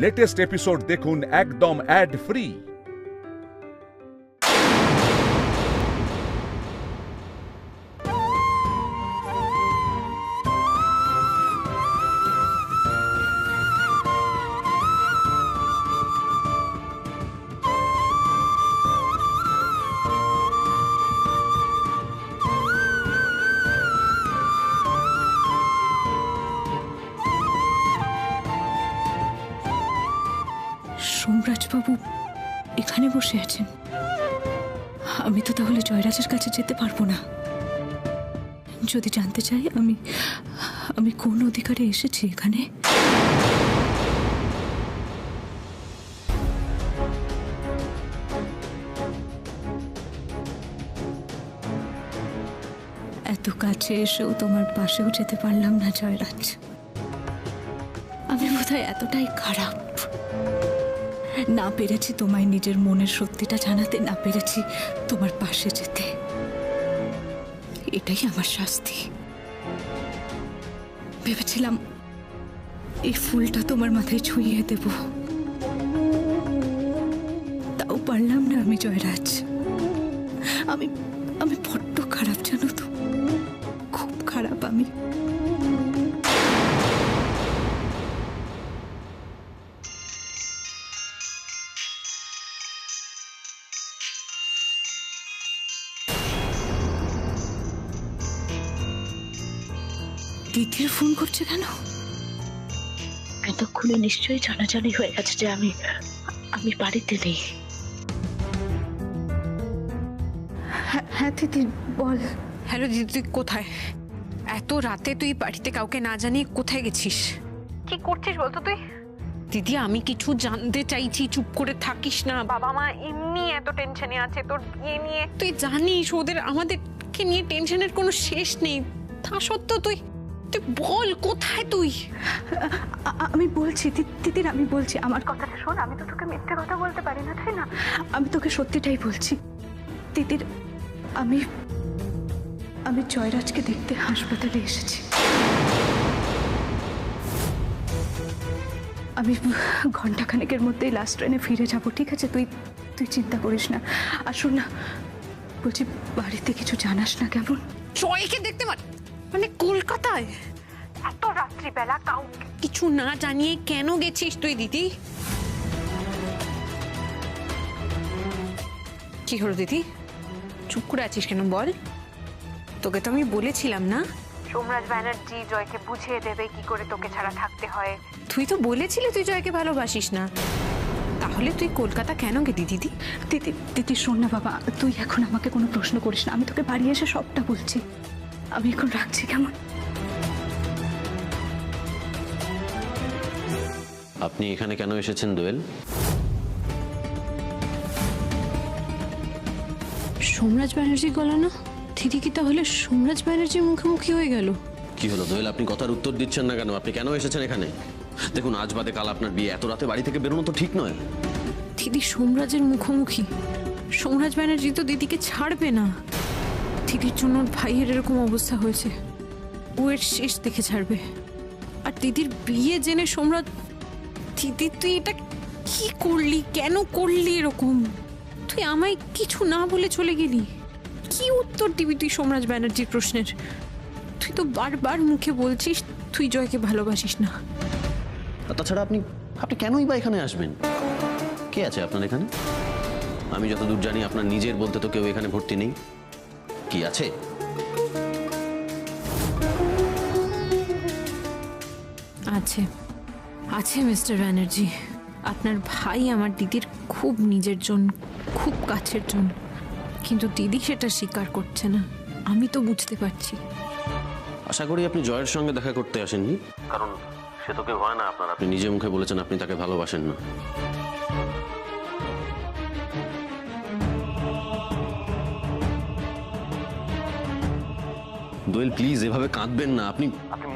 Latest episode দেখুন একদম add free. সোমরাজবাবু এখানে বসে আছেন, আমি তো তাহলে জয়রাজের কাছে যেতে পারবো না। যদি জানতে চাই আমি কোন অধিকারে এসেছি এখানে? এত কাছে এসেও তোমার পাশেও যেতে পারলাম না জয়রাজ। আমি বোধহয় এতটাই খারাপ, না পেরেছি তোমায় নিজের মনের সত্যিটা জানাতে, না পেরেছি তোমার পাশে যেতে। এটাই আমার শাস্তি। ভেবেছিলাম এই ফুলটা তোমার মাথায় ছুঁয়ে দেব, তাও পারলাম না আমি জয়রাজ। আমি আমি বড্ড খারাপ, জানো তো, খুব খারাপ আমি। দিদির ফোন করছে কেন? এতক্ষণে নিশ্চয়ই জানাজানি হয়ে গেছে যে আমি বাড়িতে নেই। হ্যাঁ দিদি বল। হ্যালো দিদি, তুই কোথায়? এত রাতে তুই বাড়িতে কাউকে না জানিয়ে কোথায় গেছিস? কি করছিস বলতো তুই? দিদি আমি কিছু জানতে চাইছি, চুপ করে থাকিস না। বাবা মা এমনি এত টেনশনে আছে তোর বিয়ে নিয়ে, তুই জানিস ওদের আমাদেরকে নিয়ে টেনশনের কোনো শেষ নেই। তা সত্ত্বেও তুই বল কোথায় তুই? আমি বলছি দিদির, আমি বলছি, আমার কথাটা শোন। আমি তো তোকে মিথ্যে কথা বলতে পারি না, তাই না? আমি তোকে সত্যিটাই বলছি দিদির। আমি জয়রাজকে দেখতে হাসপাতালে এসেছি। আমি ঘন্টাখানেকের মধ্যেই লাস্ট ট্রেনে ফিরে যাব, ঠিক আছে? তুই চিন্তা করিস না। আর শোন না, বলছি বাড়িতে কিছু জানাস না, কেমন? জয়কে দেখতে মানে কলকাতায় এত রাত্রিবেলা কাউকে কিছু না জানিয়ে কেন গেছিস তুই দিদি? কি হলো দিদি, চুপ করে আছিস কেন বল? তোকে তো আমি বলেছিলাম না সোমরাজ ব্যানার্জি জয়কে বুঝিয়ে দেবে কি করে তোকে ছাড়া থাকতে হয়। তুই তো বলেছিলি তুই জয়কে ভালোবাসিস না, তাহলে তুই কলকাতা কেন গেলি দিদি? দিদি শোন না বাবা, তুই এখন আমাকে কোনো প্রশ্ন করিস না। আমি তোকে বাড়ি এসে সবটা বলছি। আমি এখন রাখছি, কেমন? আপনি এখানে কেন এসেছেন দোয়েল? সোমরাজ ব্যানার্জি গলা না? দিদি কি তাহলে সোমরাজ ব্যানার্জির মুখোমুখি হয়ে গেল? কি হলো দোয়েল, আপনি কথার উত্তর দিচ্ছেন না কেন? আপনি কেন এসেছেন এখানে? দেখুন আজ বাদে কাল আপনার বিয়ে, এত রাতে বাড়ি থেকে বেরোনো তো ঠিক নয়। দিদি সোমরাজের মুখোমুখি? সোমরাজ ব্যানার্জি তো দিদিকে ছাড়বে না। দিদির জন্য ওর ভাইয়ের এরকম অবস্থা হয়েছে, ও এর শেষ দেখে ছাড়বে। আর দিদির বিয়ে জেনে সোমরাজ... দিদি তুই এটা কি করলি? কেন করলি এরকম? তুই আমায় কিছু না বলে চলে গেলি। কি উত্তর দিবি তুই সোমরাজ ব্যানার্জির প্রশ্নের? তুই তো বারবার মুখে বলছিস তুই জয়কে ভালোবাসিস না। তাছাড়া আপনি কেনই বা এখানে আসবেন? কে আছে আপনার এখানে? আমি যতদূর জানি আপনার নিজের বলতে তো কেউ এখানে ভর্তি নেই। কি আছে? আছে মিস্টার ব্যানার্জি। আপনার ভাই আমার দিদির খুব নিজের জন, খুব কাছের জন, কিন্তু দিদি সেটা স্বীকার করছে না। আমি তো বুঝতে পারছি। আশা করি আপনি জয়ের সঙ্গে দেখা করতে আসেননি, কারণ সে তো কেউ হয় না আপনার। আপনি নিজে মুখে বলেছেন আপনি তাকে ভালোবাসেন না। দোয়েল প্লিজ এভাবে কাঁদবেন না। আপনি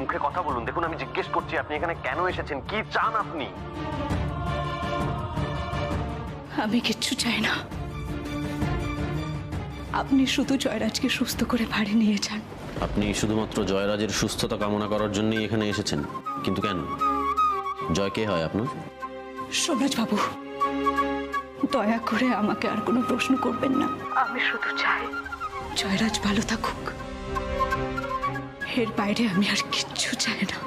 মুখে কথা বলুন। দেখুন আমি জিজ্ঞেস করছি আপনি এখানে কেন এসেছেন, কি চান আপনি? আমি কিচ্ছু চাই না, আপনি শুধু জয়রাজকে সুস্থ করে বাড়ি নিয়ে যান। আপনি শুধুমাত্র জয়রাজের সুস্থতা কামনা করার জন্যই এখানে এসেছেন, কিন্তু কেন? জয় কে হয় আপনার? সোমরাজ বাবু, দয়া করে আমাকে আর কোনো প্রশ্ন করবেন না। আমি শুধু চাই জয়রাজ ভালো থাকুক, এর বাইরে আমি আর কিচ্ছু চাই না।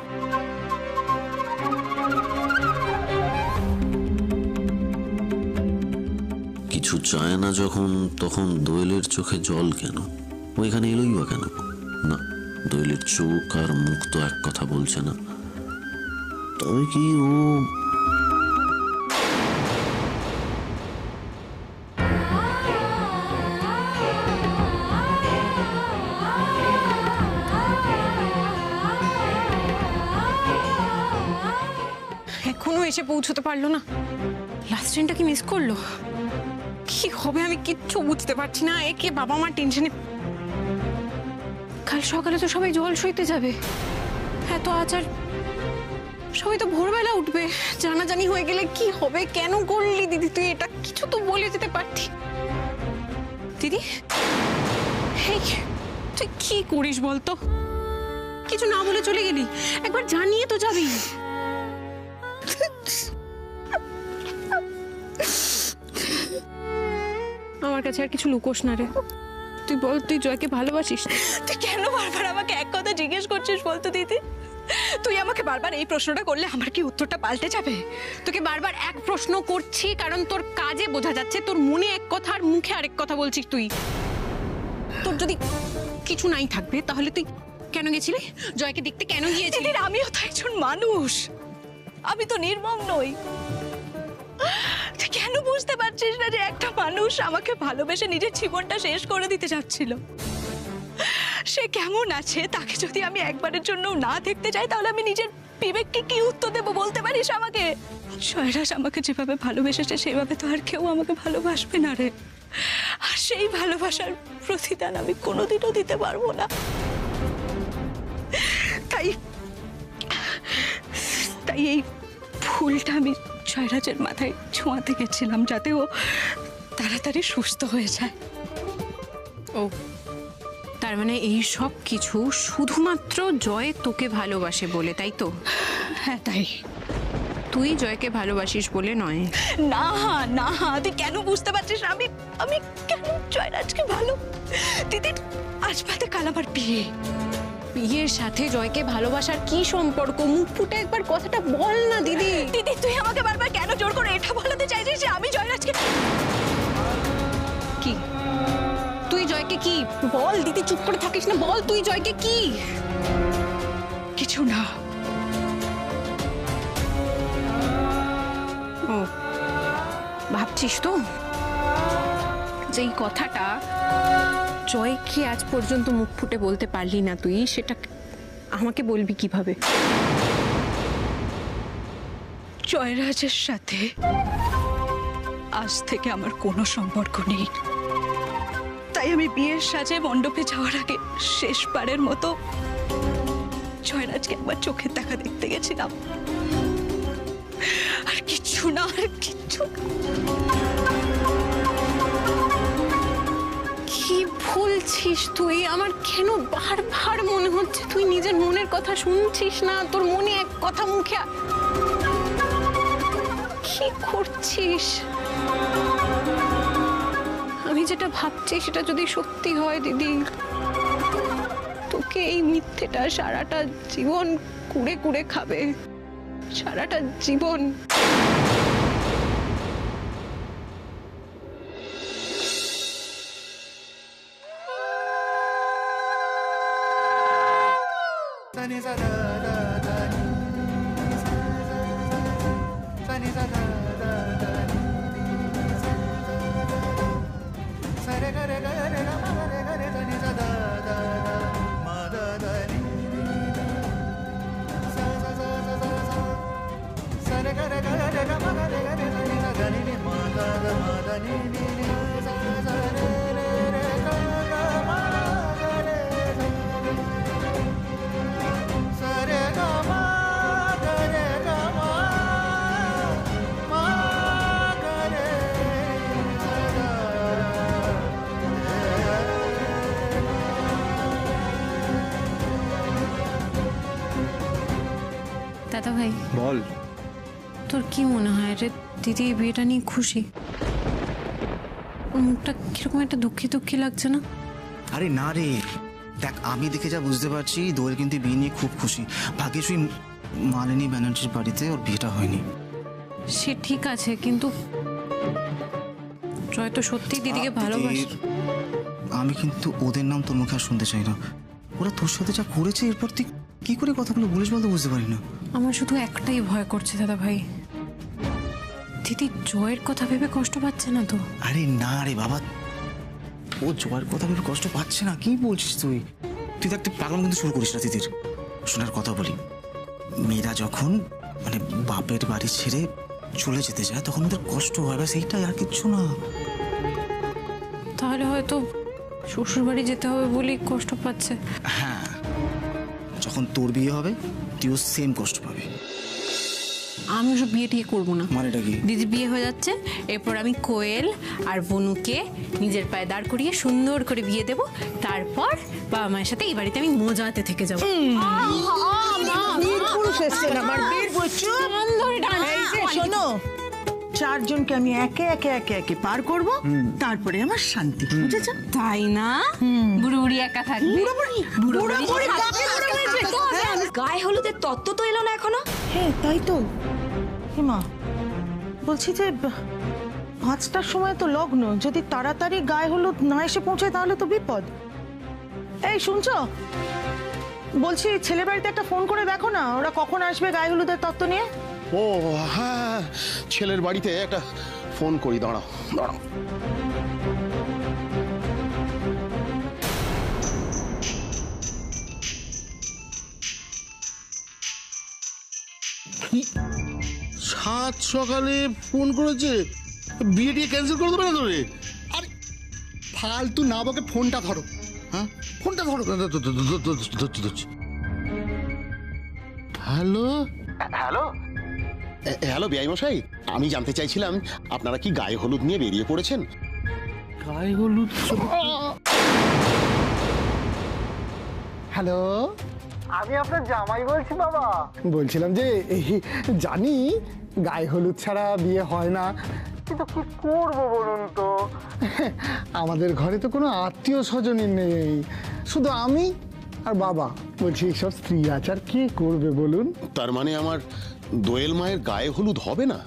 কিছু চায় না যখন, তখন দোয়েলের চোখে জল কেন? ওইখানে এলোই বা কেন? না, দোয়েলের চোখ আর মুখ তো এক কথা বলছে না। তবে কি ও এখনো এসে পৌঁছতে পারলো না? লাস্ট ট্রেনটা কি মিস করলো? কি হবে আমি কিচ্ছু বুঝতে পারছি না। একে বাবা মা টেনশনে। কাল সকালে তো সবাই জল সইতে যাবে, এত আচার, সবাই তো ভোরবেলা উঠবে। জানাজানি হয়ে গেলে কি হবে? কেন করলি দিদি তুই এটা? কিছু তো বলে যেতে পারতি। দিদি, হেই, তুই কি করিস বলতো? কিছু না বলে চলে গেলি, একবার জানিয়ে তো যাবি। আমার কাছে আর কিছু লুকোস না রে। তুই বল, তুই জয়কে ভালোবাসিস? তুই কেন বারবার আমাকে এক কথা জিজ্ঞেস করছিস বলতো দিদি? তুই আমাকে বারবার এই প্রশ্নটা করলে আমার কি উত্তরটা পাল্টে যাবে? তোকে বারবার এক প্রশ্ন করছি কারণ তোর কাজে বোঝা যাচ্ছে তোর মনে এক কথা আর মুখে আরেক কথা বলছিস তুই। তোর যদি কিছু নাই থাকবে তাহলে তুই কেন গেছিলি? জয়কে দেখতে কেন গিয়েছিলি? আমিও তো একজন মানুষ, আমি তো নির্মম নই। তুই কেন বুঝতে পারছিস না যে একটা মানুষ আমাকে ভালোবেসে নিজের জীবনটা শেষ করে দিতে যাচ্ছিল? সে কেমন আছে তাকে যদি আমি একবারের জন্য না দেখতে চাই, তাহলে আমি নিজের বিবেককে কি উত্তর দেবো বলতে পারিস আমাকে? জয়রাজ আমাকে যেভাবে ভালোবেসেছে সেভাবে তো আর কেউ আমাকে ভালোবাসবে না রে। আর সেই ভালোবাসার প্রতিদান আমি কোনোদিনও দিতে পারবো না। তাই তাই এই ফুলটা আমি জয়রাজের মাথায় ছোঁয়াতে গেছিলাম, যাতে ও তাড়াতাড়ি সুস্থ হয়ে যায়। ও, তার মানে এই সব কিছু শুধুমাত্র জয় তোকে ভালোবাসে বলে, তাই তো? হ্যাঁ, তাই। তুই জয়কে ভালোবাসিস বলে নয়। না না, তুই কেন বুঝতে পারছিস? আমি আমি কেন জয়রাজকে ভালো? দিদি, আজ বাদে কাল আমার বিয়ে। বিয়ের সাথে জয়কে ভালোবাসার কি সম্পর্ক? মুখ ফুটে একবার কথাটা বল না দিদি। দিদি, তুই আমাকে বারবার কেন জোর করে এটা বলাতে চাইছিস যে আমি জয়রাজকে? কি তুই জয়কে কি? বল দিদি, চুপ করে থাকিস না, বল তুই জয়কে কি? কিছু না। ও, ভাবছিস তো যেই কথাটা জয়কে আজ পর্যন্ত মুখ ফুটে বলতে পারলি না তুই, সেটা আমাকে বলবি কিভাবে? জয়রাজের সাথে আজ থেকে আমার কোনো সম্পর্ক নেই। তাই আমি বিয়ের সাজে মণ্ডপে যাওয়ার আগে শেষবারের মতো জয়রাজকে একবার চোখের দেখা দেখতে গেছিলাম। আর কিচ্ছু না, আর কিচ্ছু না। কি বলছিস তুই? আমার কেন বারবার মনে হচ্ছে তুই নিজের মনের কথা শুনছিস না। তোর মনে এক কথা, মুখে কি করছিস? আমি যেটা ভাবছি সেটা যদি সত্যি হয় দিদি, তোকে এই মিথ্যেটা সারাটা জীবন কুড়ে কুড়ে খাবে, সারাটা জীবন। দাদা ভাই, বল। তোর কি মনে হয় রে, দিদি এই বিয়েটা নিয়ে খুশি? ওর মুখটা কিরকম একটা দুঃখী দুঃখী লাগছে না? আরে না রে, দেখ আমি দেখে যা বুঝতে পারছি দোয়েল কিন্তু বিয়ে নিয়ে খুব খুশি। ভাগ্যিস ওই মালিনী ব্যানার্জির বাড়িতে ওর বিয়েটা হয়নি। সে ঠিক আছে, কিন্তু জয় তো সত্যি দিদিকে ভালোবাসে। আমি কিন্তু ওদের নাম তোর মুখে আর শুনতে চাই না। ওরা তোর সাথে যা করেছে এরপর তুই কি করে কথাগুলো বলিস বলতে বুঝতে পারি না। আমার শুধু একটাই ভয় করছে দাদা ভাই, দিদি জয়ের কথা ভেবে কষ্ট পাচ্ছে না তো? আরে না রে বাবা, ও জয়ের কথা ভেবে কষ্ট পাচ্ছে না। কি বলছিস তুই? তুই দেখ, তুই পাগল কিন্তু শুরু করিস না দিদির। শোনার কথা বলি, মেয়েরা যখন মানে বাপের বাড়ি ছেড়ে চলে যেতে যায় তখন ওদের কষ্ট হয়, ব্যাস এইটাই, আর কিচ্ছু না। তাহলে হয়তো শ্বশুর বাড়ি যেতে হবে বলেই কষ্ট পাচ্ছে। হ্যাঁ, যখন তোর বিয়ে হবে তুইও সেম কষ্ট পাবি। আমি ওসব বিয়ে টিয়ে করবো না। মানেটা কি? দিদি বিয়ে হয়ে যাচ্ছে, এরপর আমি কোয়েল আর বনুকে নিজের পায়ে দাঁড় করিয়ে সুন্দর করে বিয়ে দেব, তারপর বাবা মায়ের সাথে এই বাড়িতে আমি মজাতে থেকে যাবো। শোনো, চারজনকে আমি একে একে একে একে পার করব, তারপরে আমার শান্তি, বুঝেছো? তাই না? বুড়ো বুড়ি একা থাকবে। গায়ে হলুদের তত্ত্ব তো এলো না এখনো। হ্যাঁ তাই তো। হিমা বলছি যে 5টার সময় তো লগ্ন, যদি তাড়াতাড়ি গায়ে হলুদ না এসে পৌঁছায় তাহলে তো বিপদ। এই শুনছো, বলছি ছেলে বাড়িতে একটা ফোন করে দেখো না, ওরা কখন আসবে গায়ে হলুদের তত্ত্ব নিয়ে। ও হ্যাঁ, ছেলের বাড়িতে একটা ফোন করি, দাঁড়াও দাঁড়াও। সাত সকালে ফোন করেছে, বিয়ে টিয়ে ক্যান্সেল করে দেবে না তো রে? আরে ফালতু না বকে ফোনটা ধরো। হ্যাঁ ফোনটা ধরো। হ্যালো হ্যালো হ্যালো বিআই মশাই, আমি জানতে চাইছিলাম আপনারা কি গায়ে হলুদ নিয়ে বেরিয়ে পড়েছেন? গায়ে হলুদ? হ্যালো, আমি আপনার জামাই বলছি বাবা। বলছিলাম যে জানি গায়ে হলুদ ছাড়া বিয়ে হয় না, কিন্তু কি করব বলুন তো। আমাদের ঘরে তো কোনো আত্মীয় স্বজনই নেই, শুধু আমি আর বাবা। বলছি এইসব স্ত্রী আচার কি করবে বলুন? তার মানে আমার দোয়েল মায়ের গায়ে হলুদ হবে না?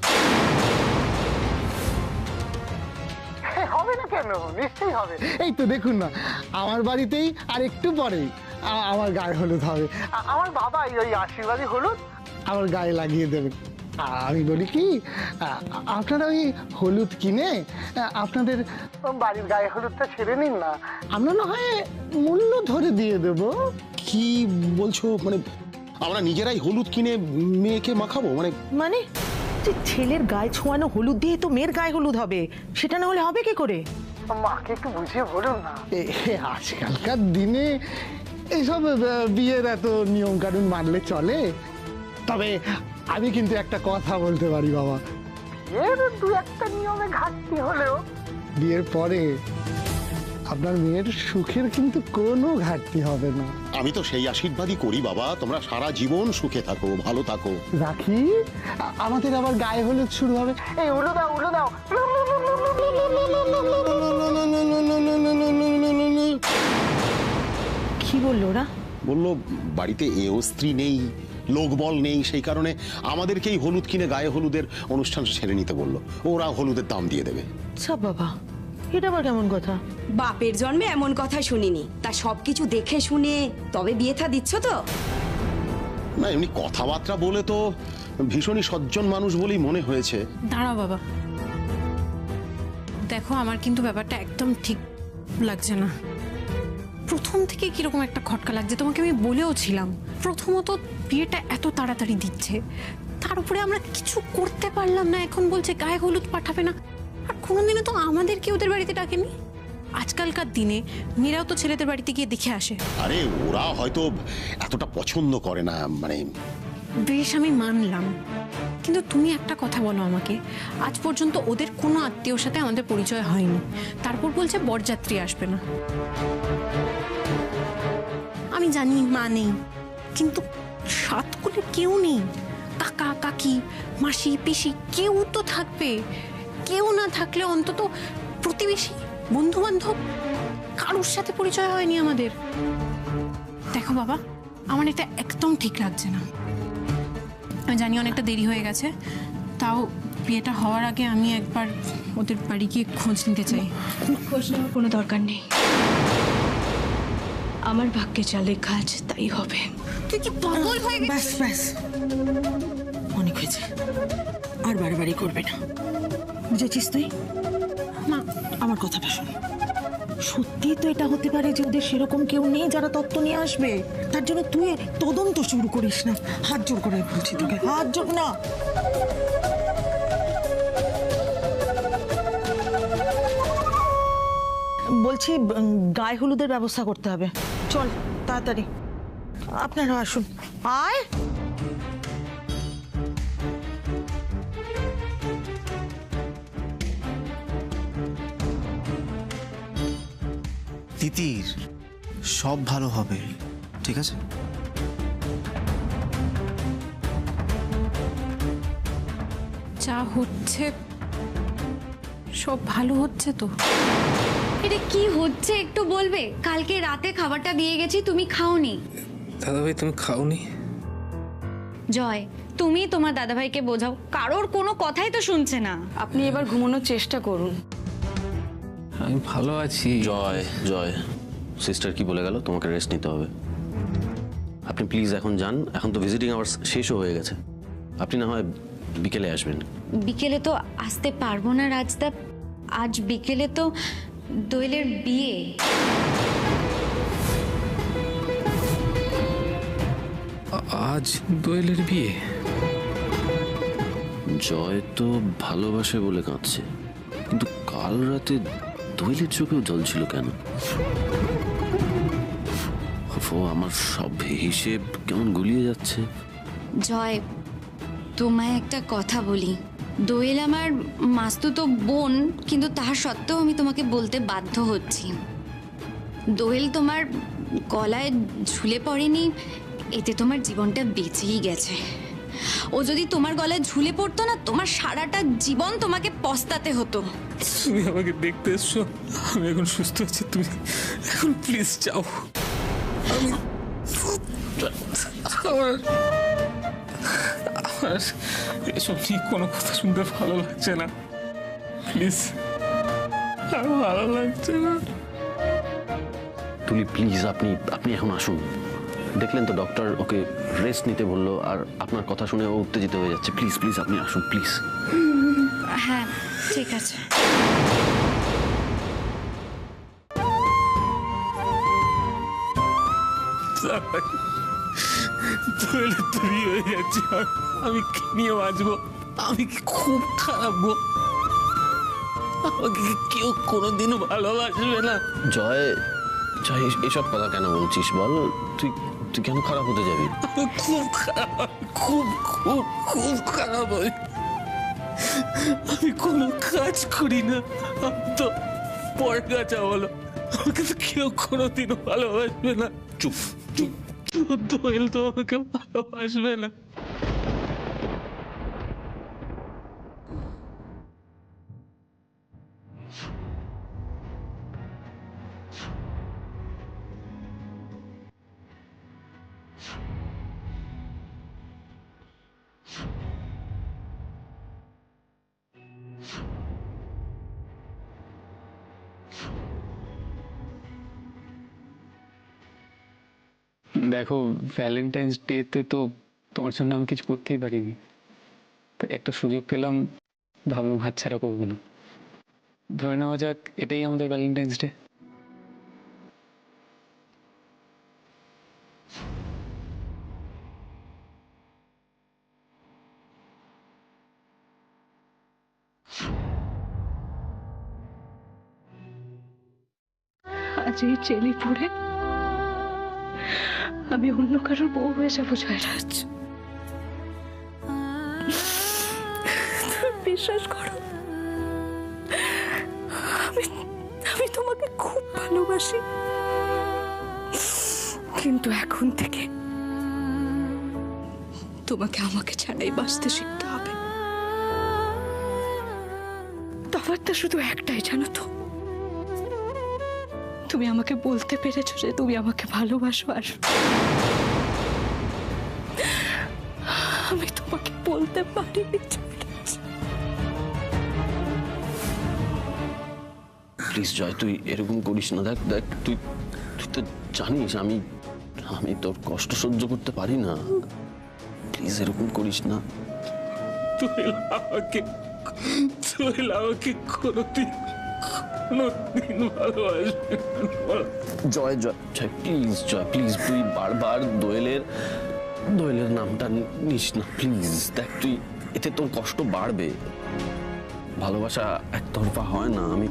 হবে না কেন? নিশ্চয়ই হবে। এই তো দেখুন না, আমার বাড়িতেই আর একটু পরেই আমার গায়ে হলুদ হবে। আমার বাবা ওই আশীর্বাদী হলুদ আমার গায়ে লাগিয়ে দেবেন। আমি বলি কি, আপনারা ওই হলুদ কিনে আপনাদের বাড়ির গায়ে হলুদটা ছেড়ে নিন না, আমরা না হয় মূল্য ধরে দিয়ে দেব। কি বলছো? মানে আমরা নিজেরাই হলুদ কিনে মেয়েকে মাখাবো? মানে যে ছেলের গায়ে ছোঁয়ানো হলুদ দিয়ে তো মেয়ের গায়ে হলুদ হবে, সেটা না হলে হবে কি করে? মাকে একটু বুঝিয়ে বলুন না। আজকালকার দিনে এইসব বিয়ের এত নিয়ম কানুন মানলে চলে? তবে আমি কিন্তু একটা কথা বলতে পারি বাবা, বিয়ের 2-1টা নিয়মে ঘাটতি হলেও বিয়ের পরে আপনার মেয়ের সুখের কিন্তু কোনো ঘাটতি হবে না। আমি তো সেই আশীর্বাদই করি বাবা, তোমরা সারা জীবন সুখে থাকো, ভালো থাকো। রাখি, আমাদের আবার গায়ে হলুদ শুরু হবে। এই উলো দাও, উলো দাও। কি বললো ওরা? বললো বাড়িতে এও স্ত্রী নেই, লোকবল নেই, সেই কারণে আমাদেরকেই হলুদ কিনে গায়ে হলুদের অনুষ্ঠান সেরে নিতে বললো। ওরা হলুদের দাম দিয়ে দেবে। আচ্ছা বাবা, এটা আবার কেমন কথা? বাপের জন্মে এমন কথা শুনিনি, তা সবকিছু দেখে শুনে তবে বিয়ে থা দিচ্ছ তো? না, এমনি কথাবার্তা বলে তো ভীষণই সজ্জন মানুষ বলেই মনে হয়েছে। দাঁড়াও বাবা, দেখো আমার কিন্তু ব্যাপারটা একদম ঠিক লাগছে না। প্রথম থেকে কিরকম একটা খটকা লাগছে, তোমাকে আমি বলেও ছিলাম। প্রথমত বিয়েটা এত তাড়াতাড়ি দিচ্ছে, তার উপরে আমরা কিছু করতে পারলাম না, এখন বলছে গায়ে হলুদ পাঠাবে না। আর কোনোদিনও তো আমাদেরকে ওদের বাড়িতে ডাকেনি। আজকালকার দিনে মেয়েরাও তো ছেলেদের বাড়িতে গিয়ে দেখে আসে। আরে ওরা হয়তো এতটা পছন্দ করে না, বেশ আমি মানলাম, কিন্তু তুমি একটা কথা বলো আমাকে, আজ পর্যন্ত ওদের কোনো আত্মীয়র সাথে আমাদের পরিচয় হয়নি, তারপর বলছে বরযাত্রী আসবে না। আমি জানি মা নেই, কিন্তু সাত কুলে কেউ নেই, কাকা কাকি মাসি পিসি কেউ তো থাকবে, কেউ না থাকলে অন্তত প্রতিবেশী বন্ধু বান্ধব কারোর সাথে পরিচয় হয়নি আমাদের। দেখো বাবা, আমার এটা একদম ঠিক লাগছে না। আমি জানি অনেকটা দেরি হয়ে গেছে, তাও বিয়েটা হওয়ার আগে আমি একবার ওদের বাড়ি গিয়ে খোঁজ নিতে চাই। খোঁজ নেওয়ার কোনো দরকার নেই, আমার ভাগ্যে যা লেখা আছে তাই হবে। তুই কি পাগল হয়ে গেছিস? ব্যাস ব্যাস, অনেক হয়েছে, আর বাড়াবাড়ি করবে না, বুঝেছিস তুই? মা, আমার কথাটা শোন, সত্যি তো এটা হতে পারে যে ওদের সেরকম কেউ নেই যারা তত্ত্ব নিয়ে আসবে। তার জন্য তুই তদন্ত শুরু করিস না, হাত জোর করে বলছি তোকে, হাত জোর না। বলছি গায়ে হলুদের ব্যবস্থা করতে হবে, চল তাড়াতাড়ি, আপনারা আসুন। আয় তিতির, সব ভালো হবে, ঠিক আছে? যা হচ্ছে সব ভালো হচ্ছে তো? এটা কি হচ্ছে একটু বলবে? কালকে রাতে খাবারটা দিয়ে গেছি, তুমি খাওনি। দাদাভাই তুমি খাওনি? জয়, তুমি তোমার দাদাভাইকে বোঝাও, কারোর কোনো কথাই তো শুনছে না। আপনি এবার ঘুমানোর চেষ্টা করুন। আমি ভালো আছি। জয় জয়, সিস্টার কি বলে গেল? তোমাকে রেস্ট নিতে হবে। আপনি প্লিজ এখন যান, এখন তো ভিজিটিং আওয়ার্স শেষও হয়ে গেছে। আপনি না হয় বিকেলে আসবেন। বিকেলে তো আসতে পারবো না রাজদা, আজ বিকেলে তো দোয়েলের বিয়ে। আজ দোয়েলের বিয়ে? জয় তো ভালোবাসে বলে কাঁদছে, কিন্তু কাল রাতে দোয়েলের চোখেও জল ছিল কেন? আমার সব হিসেব কেমন গুলিয়ে যাচ্ছে। জয়, তোমায় একটা কথা বলি, দোয়েল আমার মাস্তুতো বোন, কিন্তু তার সত্ত্বেও আমি তোমাকে বলতে বাধ্য হচ্ছি, দোয়েল তোমার গলায় ঝুলে পড়েনি, এতে তোমার জীবনটা বেঁচেই গেছে। ও যদি তোমার গলায় ঝুলে পড়তো না, তোমার সারাটা জীবন তোমাকে পস্তাতে হতো। তুমি আমাকে দেখতে এসছো, আমি এখন সুস্থ আছি, তুমি এখন প্লিজ যাও। আমি আমার এসব নিয়ে কোনো কথা শুনতে ভালো লাগছে না, প্লিজ, আর ভালো লাগছে না। তুলি প্লিজ, আপনি এখন আসুন। দেখলেন তো ডক্টর ওকে রেস্ট নিতে বললো, আর আপনার কথা শুনে ও উত্তেজিত হয়ে যাচ্ছে। প্লিজ প্লিজ আপনি আসুন, প্লিজ। হ্যাঁ ঠিক আছে। দোয়েলের তো বিয়ে হয়ে যাচ্ছে, আমি কি নিয়ে বাঁচবো? আমি কি খুব খারাপ গো? আমাকে কেউ কোনোদিনও ভালোবাসবে না। জয় জয়, এসব কথা কেন বলছিস বল? তুই তুই কেন খারাপ হতে যাবি? খুব খারাপ, খুব খুব খুব খারাপ। আমি কোনো কাজ করি না, আমি তো পর গাছা বলো, আমাকে তো কেউ কোনোদিনও ভালোবাসবে না। চুপ চুপ চুপ, দোয়েল তো আমাকে ভালোবাসবে না। দেখো, ভ্যালেন্টাইন্স ডেতে তো তোমার জন্য আমি কিছু করতেই পারিনি, তো একটা সুযোগ পেলাম, ভাবলাম হাতছাড়া করবো না। ধরে নেওয়া যাক এটাই আমাদের ভ্যালেন্টাইন্স ডে। আজ এই চেলি পড়ে আমি অন্য কারোর বউ হয়ে যাবো জয়রাজ। বিশ্বাস করো, আমি তোমাকে খুব ভালোবাসি, কিন্তু এখন থেকে তোমাকে আমাকে ছাড়াই বাঁচতে শিখতে হবে। তফাৎটা শুধু একটাই, জানো তো, তুমি আমাকে বলতে পেরেছো যে তুমি আমাকে ভালোবাসো, আর আমি তোমাকে বলতে পারিনি। প্লিজ জয়, তুই এরকম করিস না। দেখ দেখ, তুই তুই তো জানিস আমি আমি তোর কষ্ট সহ্য করতে পারি না। প্লিজ এরকম করিস না। দোয়েল আমাকে কোনোদিন ভালোবাসবে না। জয় জয় জয়, প্লিজ জয়, প্লিজ তুই বারবার দোয়েলের নামটা নিস না প্লিজ। দেখ তুই, এতে তোর কষ্ট বাড়বে। ভালোবাসা একতরফা হয় না। আমি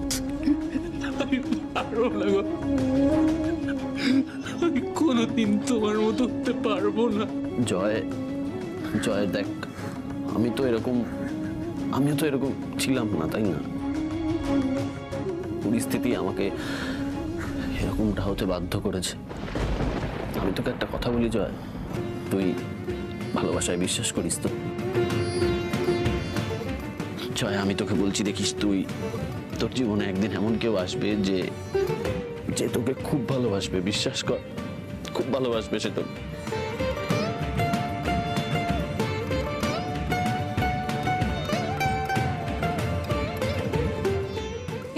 পারবো না গো, আমি কোনোদিন তোমার মতো হতে পারবো না। জয় জয় দেখ, আমিও তো এরকম ছিলাম না, তাই না? পরিস্থিতি আমাকে এরকমটা হতে বাধ্য করেছে। আমি তোকে একটা কথা বলি জয়, তুই ভালোবাসায় বিশ্বাস করিস তো? জয়, আমি তোকে বলছি, দেখিস তুই, তোর জীবনে একদিন এমন কেউ আসবে যে তোকে খুব ভালোবাসবে। বিশ্বাস কর, খুব ভালোবাসবে সে তোকে।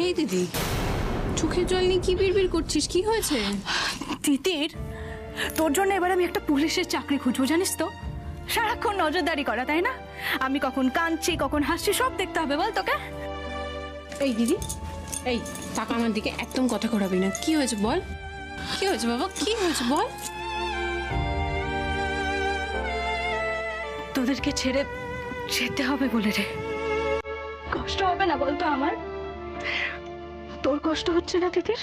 এই দিদি, চোখের জল নিয়ে কি বিড়বিড় করছিস? কি হয়েছে? তিতির, তোর জন্য এবার আমি একটা পুলিশের চাকরি খুঁজবো, জানিস তো? সারাক্ষণ নজরদারি করা, তাই না? আমি কখন কাঁদছি, কখন হাসছি, সব দেখতে হবে, বল তোকে? এই দিদি, এই টাকা আমার দিকে একদম কথা ঘোরাবি না। কি হয়েছে বল? কি হয়েছে বাবা? কি হয়েছে বল? তোদেরকে ছেড়ে যেতে হবে বলে রে। কষ্ট হবে না বলতো আমার? তোর কষ্ট হচ্ছে না তিতির?